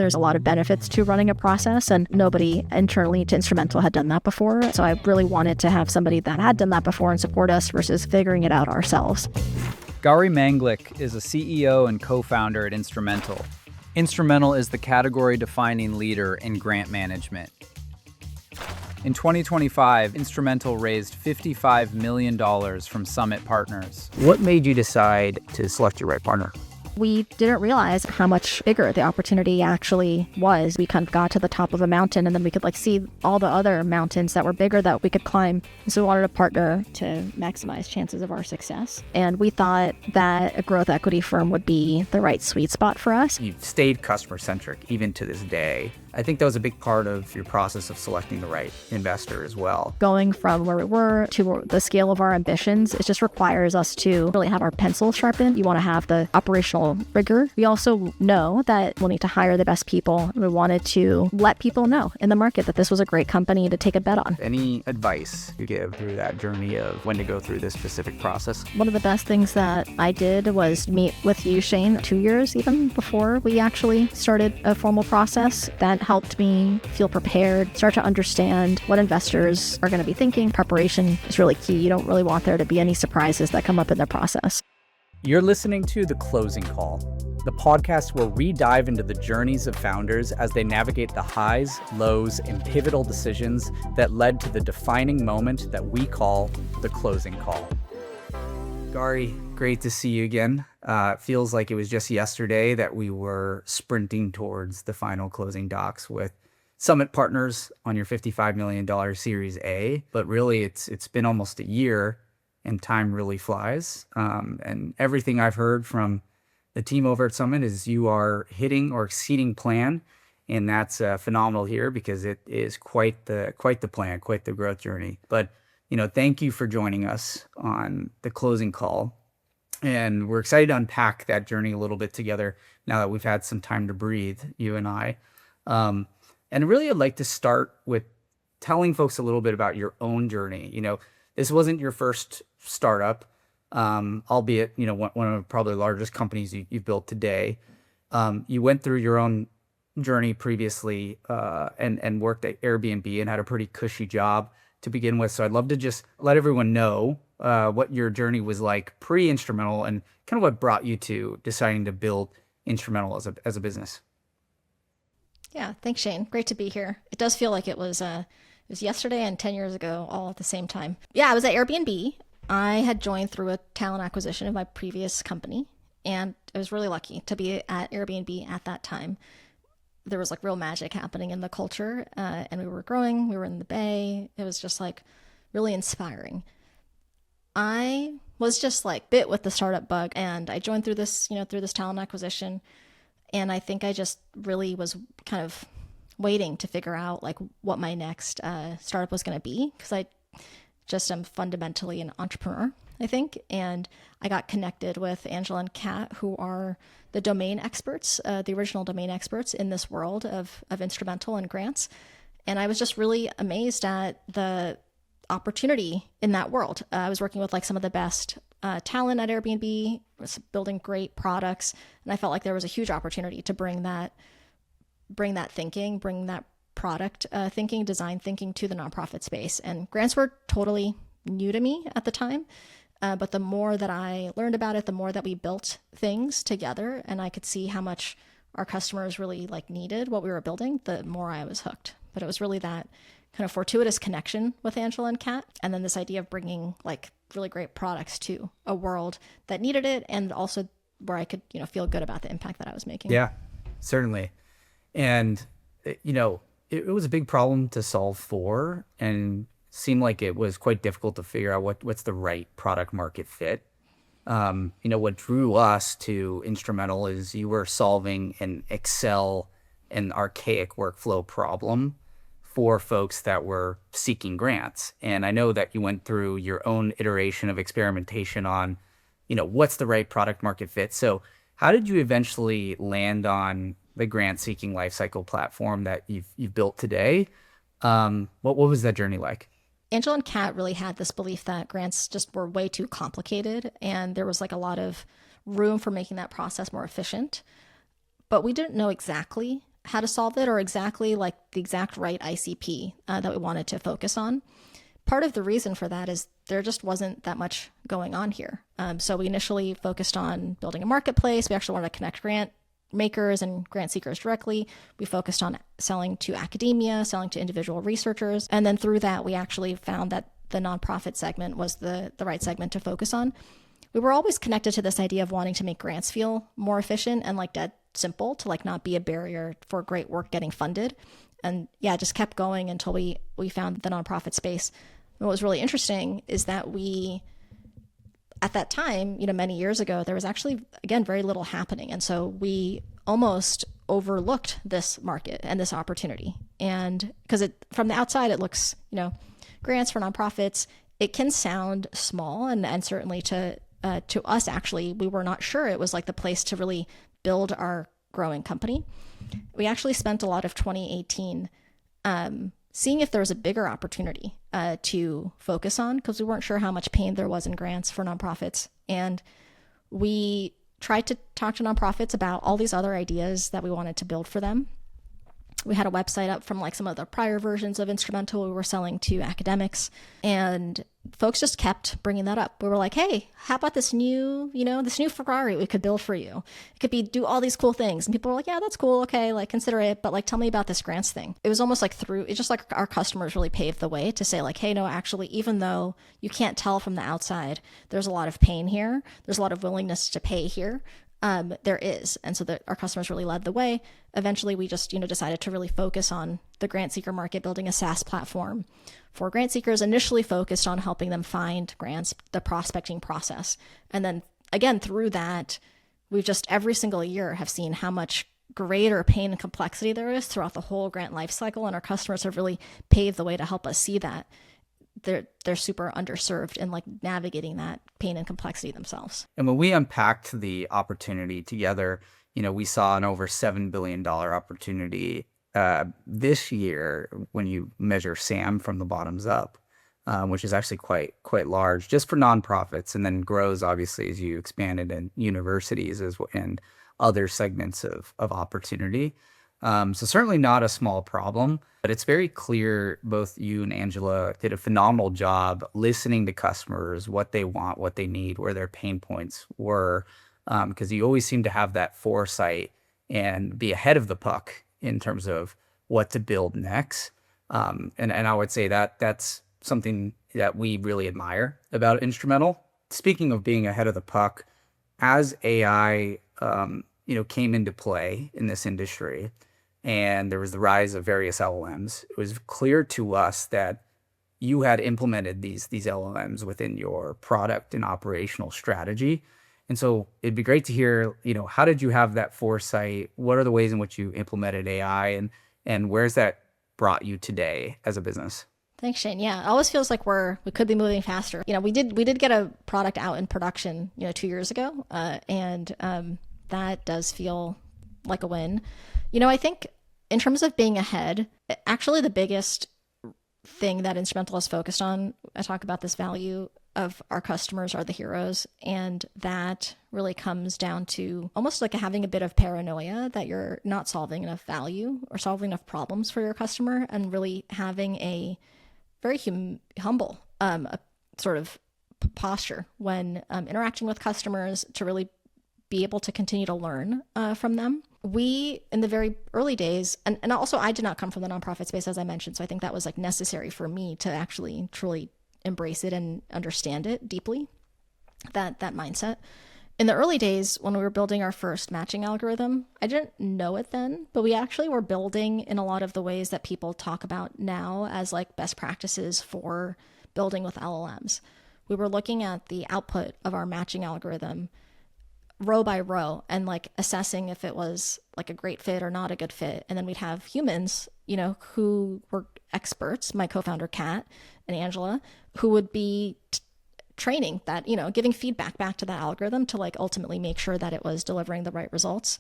There's a lot of benefits to running a process, and nobody internally to Instrumentl had done that before. So I really wanted to have somebody that had done that before and support us versus figuring it out ourselves. Gauri Manglik is a CEO and co-founder at Instrumentl. Instrumentl is the category-defining leader in grant management. In 2025, Instrumentl raised $55 million from Summit partners. What made you decide to select your right partner? We didn't realize how much bigger the opportunity actually was. We kind of got to the top of a mountain, and then we could see all the other mountains that were bigger that we could climb. So we wanted a partner to maximize chances of our success. And we thought that a growth equity firm would be the right sweet spot for us. You've stayed customer-centric even to this day. I think that was a big part of your process of selecting the right investor as well. Going from where we were to the scale of our ambitions, it just requires us to really have our pencil sharpened. You want to have the operational rigor. We also know that we'll need to hire the best people. We wanted to let people know in the market that this was a great company to take a bet on. Any advice you give through that journey of when to go through this specific process? One of the best things that I did was meet with you, Shane, 2 years even before we actually started a formal process. That helped me feel prepared, start to understand what investors are going to be thinking. Preparation is really key. You don't really want there to be any surprises that come up in the process. You're listening to The Closing Call, the podcast where we dive into the journeys of founders as they navigate the highs, lows, and pivotal decisions that led to the defining moment that we call the closing call. Gauri, great to see you again. It feels like it was just yesterday that we were sprinting towards the final closing docs with Summit partners on your $55 million Series A. But really, it's been almost a year, and time really flies. And everything I've heard from the team over at Summit is you are hitting or exceeding plan, and that's phenomenal here because it is quite the plan, quite the growth journey. But thank you for joining us on the closing call. And we're excited to unpack that journey a little bit together now that we've had some time to breathe, you and I. And really, I'd like to start with telling folks a little bit about your own journey. This wasn't your first startup, albeit, one of probably the largest companies you've built today. You went through your own journey previously and worked at Airbnb and had a pretty cushy job to begin with. So I'd love to just let everyone know what your journey was like pre-Instrumentl and kind of what brought you to deciding to build Instrumentl as a business. Yeah, thanks, Shane. Great to be here. It does feel like it was yesterday and 10 years ago, all at the same time. Yeah, I was at Airbnb. I had joined through a talent acquisition of my previous company, and I was really lucky to be at Airbnb at that time. There was real magic happening in the culture, and we were growing. We were in the Bay. It was just really inspiring. I was just bit with the startup bug, and I joined through this talent acquisition. And I think I just really was kind of waiting to figure out what my next startup was going to be, because I just am fundamentally an entrepreneur, I think. And I got connected with Angela and Kat, who are the domain experts, the original domain experts in this world of Instrumentl and grants. And I was just really amazed at the opportunity in that world. I was working with some of the best talent at Airbnb, was building great products, and I felt like there was a huge opportunity to bring that product thinking, design thinking to the nonprofit space. And grants were totally new to me at the time, but the more that I learned about it, the more that we built things together, and I could see how much our customers really needed what we were building, the more I was hooked. But it was really that kind of fortuitous connection with Angela and Kat, and then this idea of bringing really great products to a world that needed it, and also where I could feel good about the impact that I was making. Yeah, certainly. And it was a big problem to solve for, and seemed like it was quite difficult to figure out what's the right product market fit. What drew us to Instrumentl is you were solving an Excel and archaic workflow problem for folks that were seeking grants. And I know that you went through your own iteration of experimentation on, what's the right product market fit. So how did you eventually land on the grant seeking lifecycle platform that you've built today? What was that journey like? Angela and Kat really had this belief that grants just were way too complicated, and there was a lot of room for making that process more efficient. But we didn't know exactly how to solve it or exactly like the exact right ICP that we wanted to focus on. Part of the reason for that is there just wasn't that much going on here. So we initially focused on building a marketplace. We actually wanted to connect grant makers and grant seekers directly. We focused on selling to academia, selling to individual researchers. And then through that, we actually found that the nonprofit segment was the right segment to focus on. We were always connected to this idea of wanting to make grants feel more efficient and like dead simple to like not be a barrier for great work getting funded. And yeah, just kept going until we found the nonprofit space. And what was really interesting is that at that time, many years ago, there was actually, again, very little happening. And so we almost overlooked this market and this opportunity. And because from the outside, it looks, grants for nonprofits, it can sound small. And certainly to us, actually, we were not sure it was like the place to really build our growing company. We actually spent a lot of 2018 seeing if there was a bigger opportunity to focus on, because we weren't sure how much pain there was in grants for nonprofits. And we tried to talk to nonprofits about all these other ideas that we wanted to build for them. We had a website up from like some of the prior versions of Instrumentl we were selling to academics, and folks just kept bringing that up. We were like, hey, how about this new Ferrari we could build for you? It could do all these cool things. And people were like, yeah, that's cool. Okay, like consider it. But like, tell me about this grants thing. It was almost like it's just like our customers really paved the way to say like, hey, no, actually, even though you can't tell from the outside, there's a lot of pain here. There's a lot of willingness to pay here. There is. And so our customers really led the way. Eventually, we just, decided to really focus on the grant seeker market, building a SaaS platform for grant seekers, initially focused on helping them find grants, the prospecting process. And then again, through that, we've just every single year have seen how much greater pain and complexity there is throughout the whole grant lifecycle. And our customers have really paved the way to help us see that they're super underserved in like navigating that pain and complexity themselves. And when we unpacked the opportunity together, we saw an over $7 billion opportunity this year when you measure SAM from the bottoms up, which is actually quite large just for nonprofits, and then grows obviously as you expand it in universities and other segments of opportunity. So certainly not a small problem, but it's very clear both you and Angela did a phenomenal job listening to customers, what they want, what they need, where their pain points were, because you always seem to have that foresight and be ahead of the puck in terms of what to build next. And I would say that that's something that we really admire about Instrumentl. Speaking of being ahead of the puck, as AI came into play in this industry, and there was the rise of various LLMs, it was clear to us that you had implemented these LLMs within your product and operational strategy. And so it'd be great to hear, how did you have that foresight? What are the ways in which you implemented AI, and where's that brought you today as a business? Thanks, Shane. Yeah, it always feels like we could be moving faster. We did get a product out in production, 2 years ago, and that does feel like a win. I think in terms of being ahead, actually the biggest thing that Instrumentl is focused on, I talk about this value of our customers are the heroes. And that really comes down to almost like having a bit of paranoia that you're not solving enough value or solving enough problems for your customer, and really having a very humble sort of posture when interacting with customers to really be able to continue to learn from them. We, in the very early days, and also I did not come from the nonprofit space, as I mentioned, so I think that was like necessary for me to actually truly embrace it and understand it deeply, that mindset. In the early days, when we were building our first matching algorithm, I didn't know it then, but we actually were building in a lot of the ways that people talk about now as like best practices for building with LLMs. We were looking at the output of our matching algorithm row by row and like assessing if it was like a great fit or not a good fit. And then we'd have humans, who were experts, my co-founder Kat and Angela, who would be training that, giving feedback back to that algorithm to like ultimately make sure that it was delivering the right results.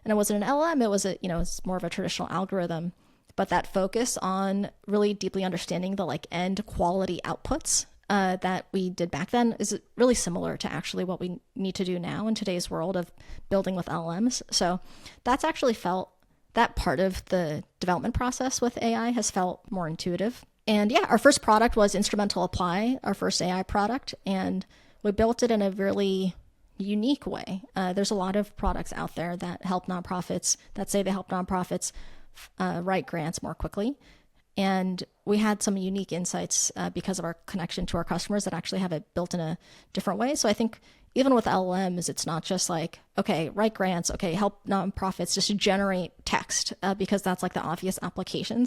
And it wasn't an LLM, it was it's more of a traditional algorithm, but that focus on really deeply understanding the like end quality outputs that we did back then is really similar to actually what we need to do now in today's world of building with LLMs. So that's actually felt that part of the development process with AI has felt more intuitive. And yeah, our first product was Instrumentl Apply, our first AI product, and we built it in a really unique way. There's a lot of products out there that help nonprofits, that say they help nonprofits write grants more quickly. And we had some unique insights because of our connection to our customers that actually have it built in a different way. So I think even with LLMs, it's not just like, okay, write grants, okay, help nonprofits just generate text because that's like the obvious application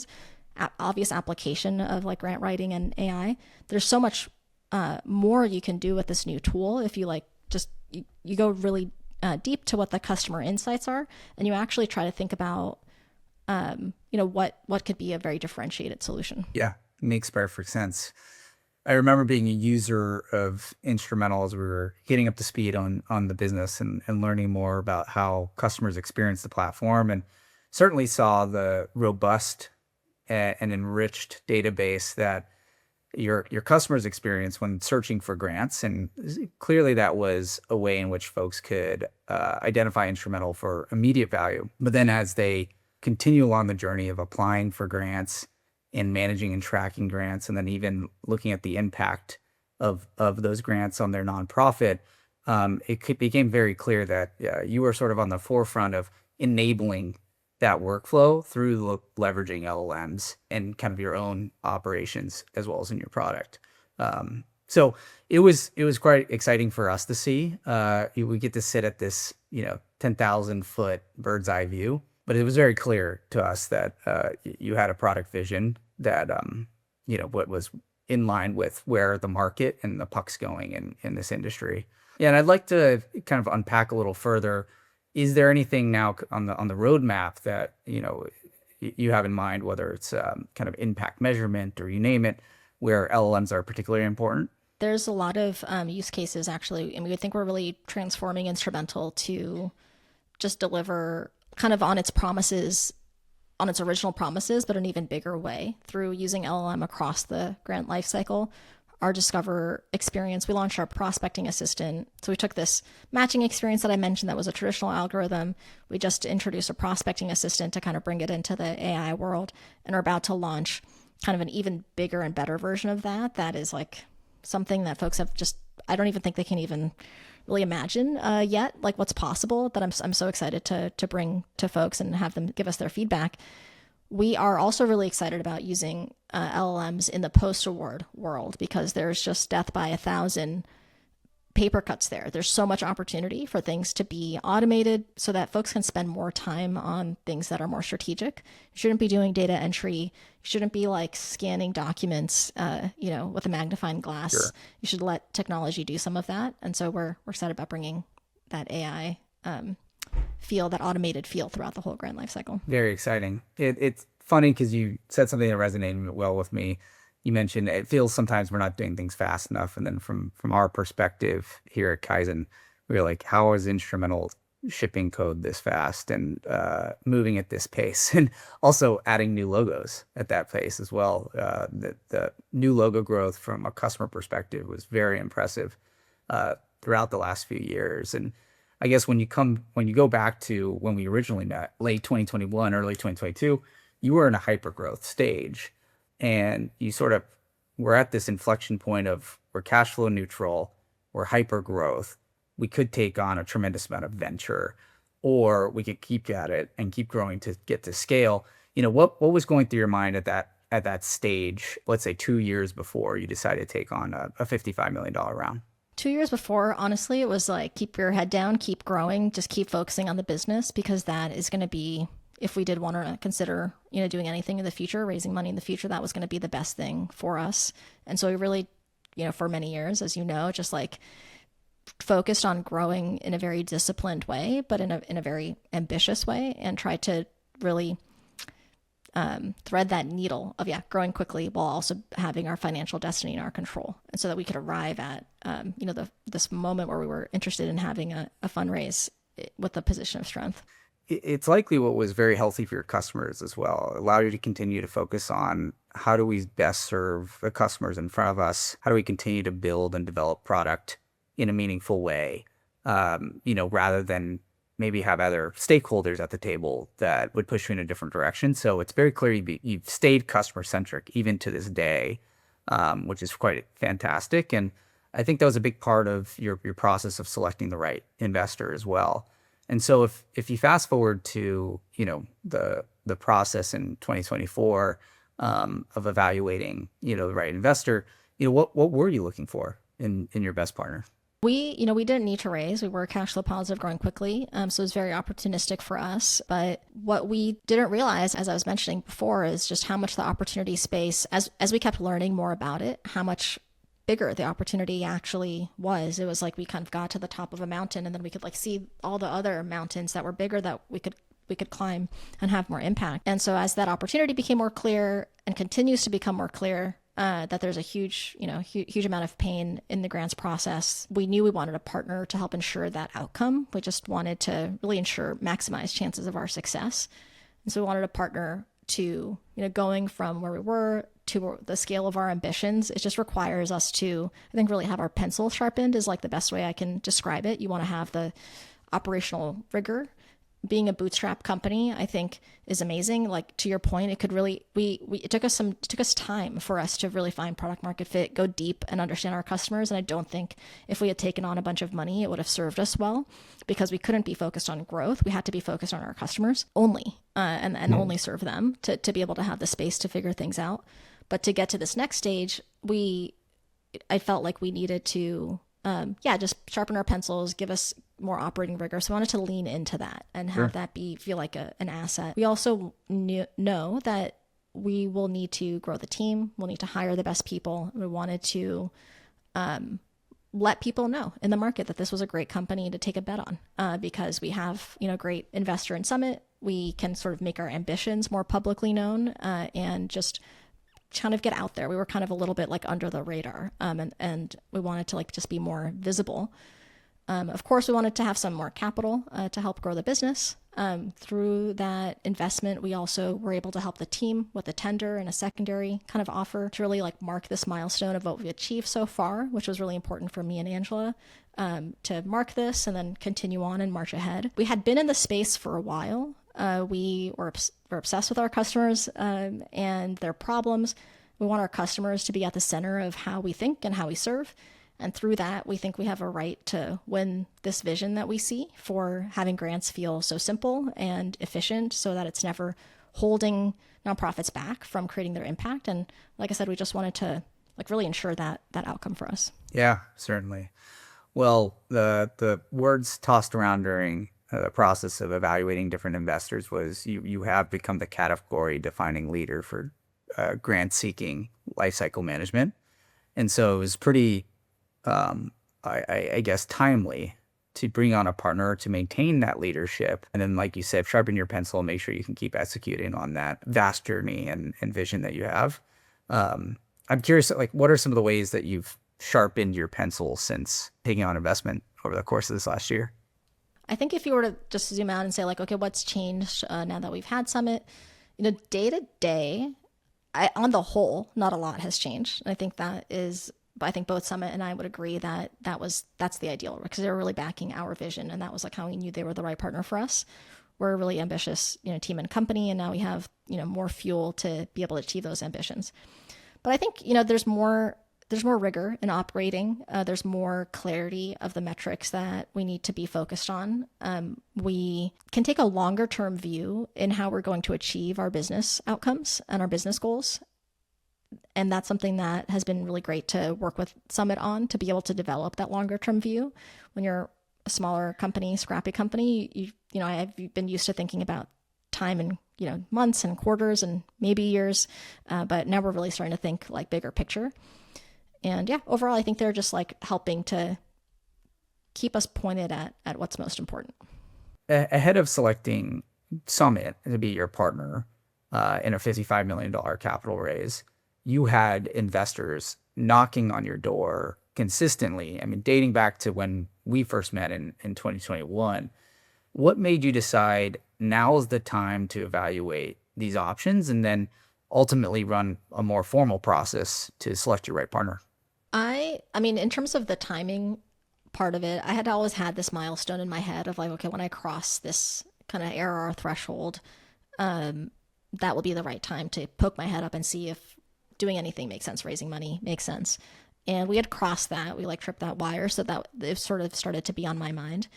of like grant writing and AI. There's so much more you can do with this new tool if you like just you go really deep to what the customer insights are, and you actually try to think about what could be a very differentiated solution. Yeah, makes perfect sense. I remember being a user of Instrumentl as we were getting up to speed on the business and learning more about how customers experience the platform, and certainly saw the robust and enriched database that your customers experience when searching for grants. And clearly that was a way in which folks could identify Instrumentl for immediate value. But then as they continue along the journey of applying for grants and managing and tracking grants, and then even looking at the impact of those grants on their nonprofit, it became very clear that you were sort of on the forefront of enabling that workflow through leveraging LLMs and kind of your own operations as well as in your product. So it was quite exciting for us to see. We get to sit at this 10,000 foot bird's eye view, but it was very clear to us that you had a product vision that what was in line with where the market and the puck's going in this industry. Yeah, and I'd like to kind of unpack a little further. Is there anything now on the roadmap that you have in mind, whether it's kind of impact measurement or you name it, where LLMs are particularly important? There's a lot of use cases actually, and we think we're really transforming Instrumentl to just deliver kind of on its promises, on its original promises, but in an even bigger way through using LLM across the grant lifecycle. Our Discover experience, we launched our prospecting assistant. So we took this matching experience that I mentioned that was a traditional algorithm. We just introduced a prospecting assistant to kind of bring it into the AI world, and are about to launch kind of an even bigger and better version of that. That is like something that folks have just, I don't even think they can even really imagine yet, like what's possible, that I'm so excited to bring to folks and have them give us their feedback. We are also really excited about using LLMs in the post-award world because there's just death by 1,000 paper cuts there. There's so much opportunity for things to be automated so that folks can spend more time on things that are more strategic. You shouldn't be doing data entry. You shouldn't be like scanning documents, with a magnifying glass. Sure. You should let technology do some of that. And so we're excited about bringing that AI that automated feel throughout the whole grant lifecycle. Very exciting. It's funny because you said something that resonated well with me. You mentioned it feels sometimes we're not doing things fast enough. And then from our perspective here at Kaizen, we were like, how is Instrumentl shipping code this fast and moving at this pace? And also adding new logos at that pace as well. The new logo growth from a customer perspective was very impressive throughout the last few years. And I guess when you go back to when we originally met, late 2021, early 2022, you were in a hypergrowth stage, and you sort of were at this inflection point of we're cash flow neutral, we're hypergrowth. We could take on a tremendous amount of venture, or we could keep at it and keep growing to get to scale. What was going through your mind at that stage? Let's say 2 years before you decided to take on a $55 million round. 2 years before, honestly, it was like, keep your head down, keep growing, just keep focusing on the business, because that is going to be, if we did want to consider, doing anything in the future, raising money in the future, that was going to be the best thing for us. And so we really, for many years, as you know, just like focused on growing in a very disciplined way, but in a very ambitious way, and tried to really thread that needle of growing quickly while also having our financial destiny in our control, and so that we could arrive at this moment where we were interested in having a fundraise with a position of strength. It's likely what was very healthy for your customers as well. Allow you to continue to focus on how do we best serve the customers in front of us? How do we continue to build and develop product in a meaningful way? Rather than maybe have other stakeholders at the table that would push you in a different direction. So it's very clear you've stayed customer centric even to this day, which is quite fantastic. And I think that was a big part of your process of selecting the right investor as well. And so if you fast forward to, the process in 2024 of evaluating, the right investor, what were you looking for in your best partner? We didn't need to raise. We were cash flow positive, growing quickly. So it was very opportunistic for us. But what we didn't realize, as I was mentioning before, is just how much the opportunity space, as we kept learning more about it, how much bigger the opportunity actually was. It was like we kind of got to the top of a mountain, and then we could like see all the other mountains that were bigger that we could climb and have more impact. And so as that opportunity became more clear and continues to become more clear, that there's a huge amount of pain in the grants process, we knew we wanted a partner to help ensure that outcome. We just wanted to really maximize chances of our success. And so we wanted a partner to, going from where we were to the scale of our ambitions. It just requires us to, I think, really have our pencil sharpened is like the best way I can describe it. You want to have the operational rigor. Being a bootstrap company, I think, is amazing. Like, to your point, it could really, it took us time for us to really find product market fit, go deep and understand our customers. And I don't think if we had taken on a bunch of money, it would have served us well, because we couldn't be focused on growth. We had to be focused on our customers only, and only serve them to be able to have the space to figure things out. But to get to this next stage, I felt like we needed to, just sharpen our pencils, give us more operating rigor. So I wanted to lean into that and have that feel like an asset. We also know that we will need to grow the team. We'll need to hire the best people. We wanted to let people know in the market that this was a great company to take a bet on, because we have, great investor in Summit. We can sort of make our ambitions more publicly known, and just kind of get out there. We were kind of a little bit like under the radar, and we wanted to like just be more visible. Of course, we wanted to have some more capital to help grow the business. Through that investment, we also were able to help the team with a tender and a secondary kind of offer to really like mark this milestone of what we achieved so far, which was really important for me and Angela, to mark this and then continue on and march ahead. We had been in the space for a while. We were obsessed with our customers and their problems. We want our customers to be at the center of how we think and how we serve. And through that, we think we have a right to win this vision that we see for having grants feel so simple and efficient, so that it's never holding nonprofits back from creating their impact. And like I said, we just wanted to like really ensure that outcome for us. Yeah, certainly. Well, the words tossed around during the process of evaluating different investors was you have become the category defining leader for grant seeking lifecycle management. And so it was pretty, I guess, timely to bring on a partner to maintain that leadership. And then, like you said, sharpen your pencil and make sure you can keep executing on that vast journey and vision that you have. I'm curious, like, what are some of the ways that you've sharpened your pencil since taking on investment over the course of this last year? I think if you were to just zoom out and say like, okay, what's changed now that we've had Summit, day to day, on the whole, not a lot has changed. And I think I think both Summit and I would agree that that's the ideal, because they were really backing our vision. And that was like how we knew they were the right partner for us. We're a really ambitious, team and company. And now we have, more fuel to be able to achieve those ambitions. But I think, there's more rigor in operating. There's more clarity of the metrics that we need to be focused on. We can take a longer term view in how we're going to achieve our business outcomes and our business goals. And that's something that has been really great to work with Summit on, to be able to develop that longer term view. When you're a smaller company, scrappy company, I've been used to thinking about time in, months and quarters and maybe years. But now we're really starting to think like bigger picture. And yeah, overall, I think they're just like helping to keep us pointed at what's most important. Ahead of selecting Summit to be your partner in a $55 million capital raise, you had investors knocking on your door consistently. I mean, dating back to when we first met in 2021. What made you decide now's the time to evaluate these options and then ultimately run a more formal process to select your right partner? I mean, in terms of the timing part of it. I had always had this milestone in my head of like, okay, when I cross this kind of ARR threshold, that will be the right time to poke my head up and see if doing anything makes sense, raising money makes sense. And we had crossed that. We like tripped that wire, so that it sort of started to be on my mind.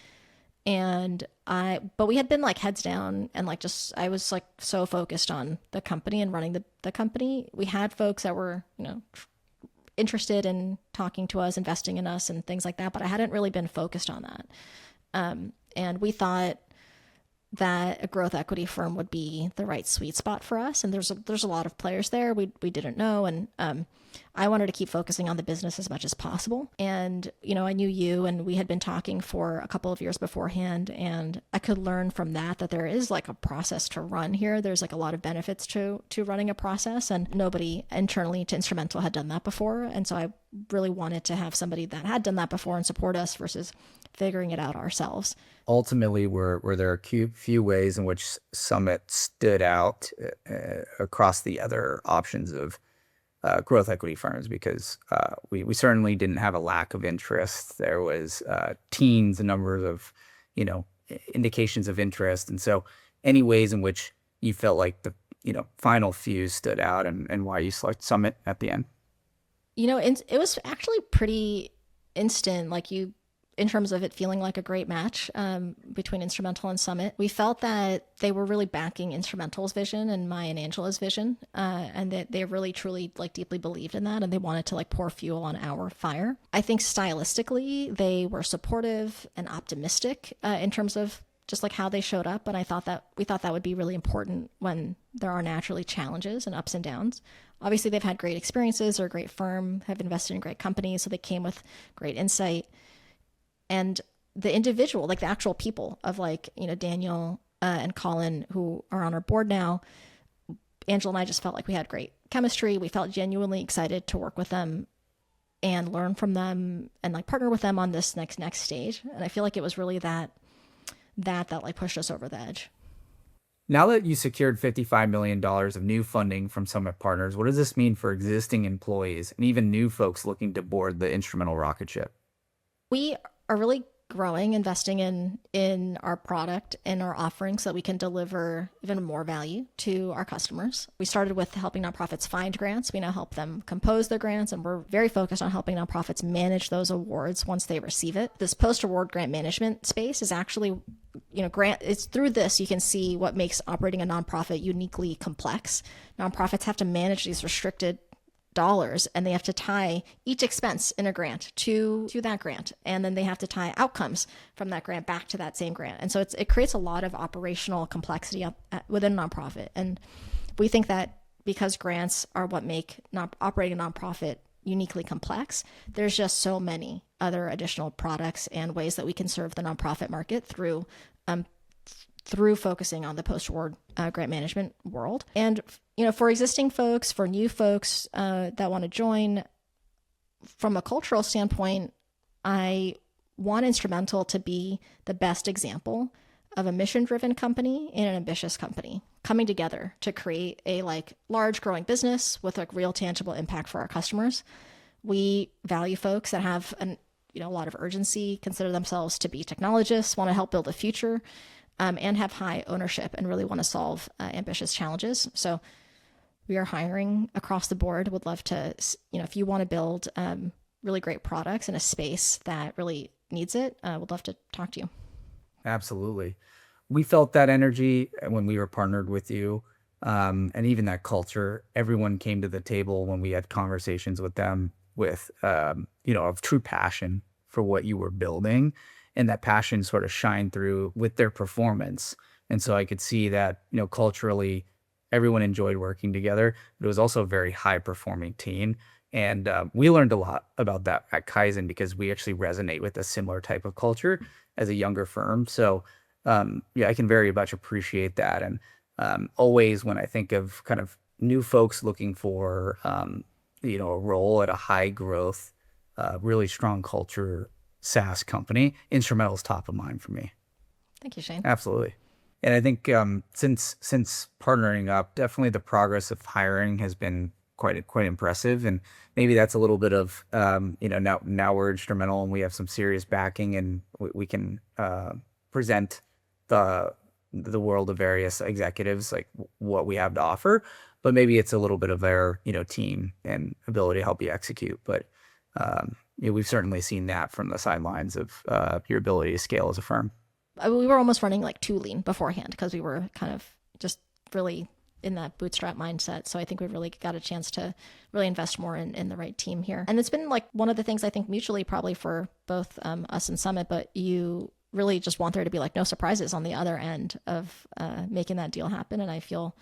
But we had been like heads down and like just, I was like so focused on the company and running the company. We had folks that were, interested in talking to us, investing in us and things like that, but I hadn't really been focused on that. And we thought that a growth equity firm would be the right sweet spot for us. And there's a lot of players there we didn't know. And I wanted to keep focusing on the business as much as possible. And, I knew you and we had been talking for a couple of years beforehand. And I could learn from that there is like a process to run here. There's like a lot of benefits to running a process, and nobody internally to Instrumentl had done that before. And so I really wanted to have somebody that had done that before and support us versus figuring it out ourselves. Ultimately, were there a few ways in which Summit stood out across the other options of growth equity firms? Because we certainly didn't have a lack of interest. There was teens, a number of indications of interest, and so any ways in which you felt like the final few stood out, and why you select Summit at the end. It was actually pretty instant. Like in terms of it feeling like a great match between Instrumentl and Summit. We felt that they were really backing Instrumentl's vision and my and Angela's vision, and that they really truly like deeply believed in that, and they wanted to like pour fuel on our fire. I think stylistically they were supportive and optimistic in terms of just like how they showed up, and we thought that would be really important when there are naturally challenges and ups and downs. Obviously, they've had great experiences, they're a great firm, have invested in great companies, so they came with great insight. And the individual, like the actual people of like, Daniel and Colin, who are on our board now, Angela and I just felt like we had great chemistry. We felt genuinely excited to work with them and learn from them and like partner with them on this next stage. And I feel like it was really that like pushed us over the edge. Now that you secured $55 million of new funding from Summit Partners, what does this mean for existing employees and even new folks looking to board the Instrumentl rocket ship? We are really growing, investing in our product and our offerings so that we can deliver even more value to our customers. We started with helping nonprofits find grants. We now help them compose their grants, and we're very focused on helping nonprofits manage those awards once they receive it. This post-award grant management space is actually, it's through this you can see what makes operating a nonprofit uniquely complex. Nonprofits have to manage these restricted dollars, and they have to tie each expense in a grant to that grant, and then they have to tie outcomes from that grant back to that same grant. And so it creates a lot of operational complexity within a nonprofit. And we think that because grants are what make operating a nonprofit uniquely complex, there's just so many other additional products and ways that we can serve the nonprofit market through focusing on the post-award grant management world. And, for existing folks, for new folks that want to join, from a cultural standpoint, I want Instrumentl to be the best example of a mission-driven company and an ambitious company coming together to create a large growing business with real tangible impact for our customers. We value folks that have a lot of urgency, consider themselves to be technologists, want to help build a future, and have high ownership and really want to solve ambitious challenges. So we are hiring across the board. Would love to, if you want to build really great products in a space that really needs it, would love to talk to you. Absolutely. We felt that energy when we were partnered with you, and even that culture. Everyone came to the table when we had conversations with them with, of true passion for what you were building. And that passion sort of shined through with their performance. And so I could see that, culturally, everyone enjoyed working together. But it was also a very high-performing team. And we learned a lot about that at Kaizen because we actually resonate with a similar type of culture as a younger firm. So, I can very much appreciate that. And always when I think of kind of new folks looking for, a role at a high-growth, really strong culture SaaS company, Instrumentl is top of mind for me. Thank you, Shane. Absolutely. And I think since partnering up, definitely the progress of hiring has been quite impressive. And maybe that's a little bit of now we're instrumental and we have some serious backing, and we can present the world of various executives like what we have to offer. But maybe it's a little bit of their team and ability to help you execute. But we've certainly seen that from the sidelines of your ability to scale as a firm. We were almost running like too lean beforehand because we were kind of just really in that bootstrap mindset. So I think we really got a chance to really invest more in the right team here. And it's been like one of the things I think mutually probably for both us and Summit, but you really just want there to be like no surprises on the other end of making that deal happen. And I feel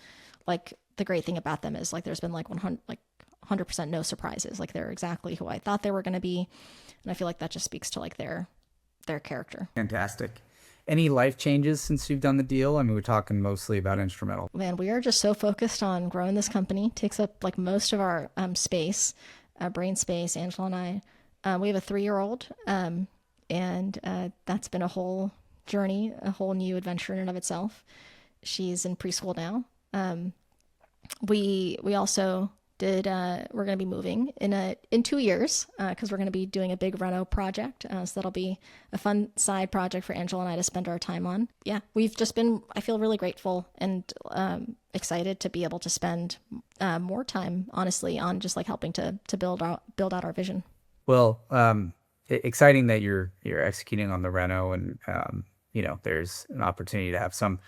like the great thing about them is like there's been like 100% no surprises. Like they're exactly who I thought they were going to be. And I feel like that just speaks to like their character. Fantastic. Any life changes since you've done the deal? I mean, we're talking mostly about Instrumentl. Man, we are just so focused on growing this company. It takes up like most of our space, brain space. Angela and I, we have a 3-year-old, and that's been a whole journey, a whole new adventure in and of itself. She's in preschool now. We also did we're going to be moving in 2 years because we're going to be doing a big reno project, so that'll be a fun side project for Angela and I to spend our time on. Yeah, we've just been, I feel really grateful and excited to be able to spend more time honestly on just like helping to build out our vision. Well, exciting that you're executing on the reno, and there's an opportunity to have some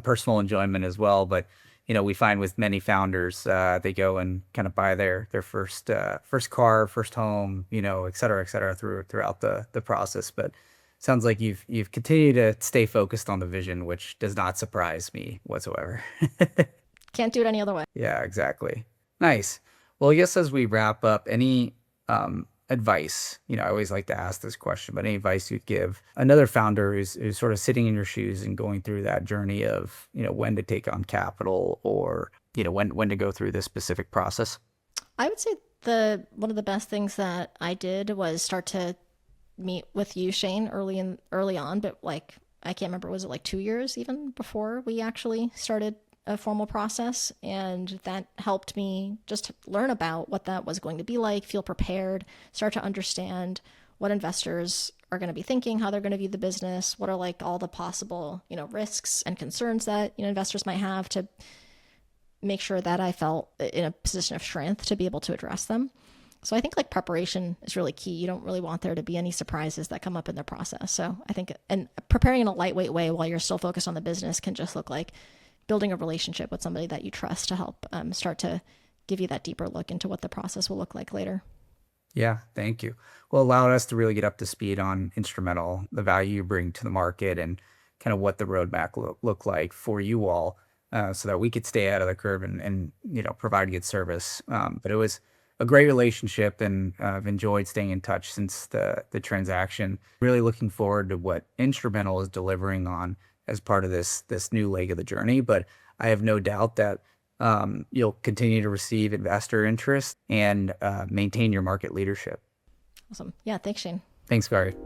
personal enjoyment as well. But we find with many founders, they go and kind of buy their first car, first home, et cetera, throughout the process. But sounds like you've continued to stay focused on the vision, which does not surprise me whatsoever. Can't do it any other way. Yeah, exactly. Nice. Well, I guess as we wrap up, any advice? I always like to ask this question, but any advice you'd give another founder who's sort of sitting in your shoes and going through that journey of, when to take on capital, or, when to go through this specific process? I would say one of the best things that I did was start to meet with you, Shane, early on, but like, I can't remember, was it like 2 years even before we actually started a formal process? And that helped me just learn about what that was going to be like, feel prepared, start to understand what investors are going to be thinking, how they're going to view the business, what are like all the possible, risks and concerns that, investors might have, to make sure that I felt in a position of strength to be able to address them. So I think like preparation is really key. You don't really want there to be any surprises that come up in the process. So I think, and preparing in a lightweight way while you're still focused on the business can just look like building a relationship with somebody that you trust to help start to give you that deeper look into what the process will look like later. Yeah, thank you. Well, allowed us to really get up to speed on Instrumentl, the value you bring to the market, and kind of what the roadmap look like for you all, so that we could stay out of the curve and provide good service. But it was a great relationship, and I've enjoyed staying in touch since the transaction. Really looking forward to what Instrumentl is delivering on as part of this new leg of the journey. But I have no doubt that you'll continue to receive investor interest and maintain your market leadership. Awesome. Yeah, thanks, Shane. Thanks, Gauri.